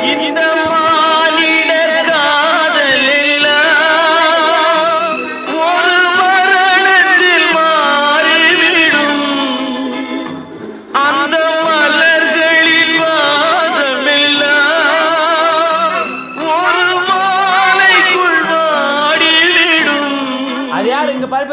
இந்த மானிடர் காதல் எல்லாம் ஒரு மரணத்தில் மாறிவிடும். அந்த மலர்களின் வாசமெல்லாம் ஒரு மாலைக்குள் வாடிவிடும். அது யாரு இங்க பாரு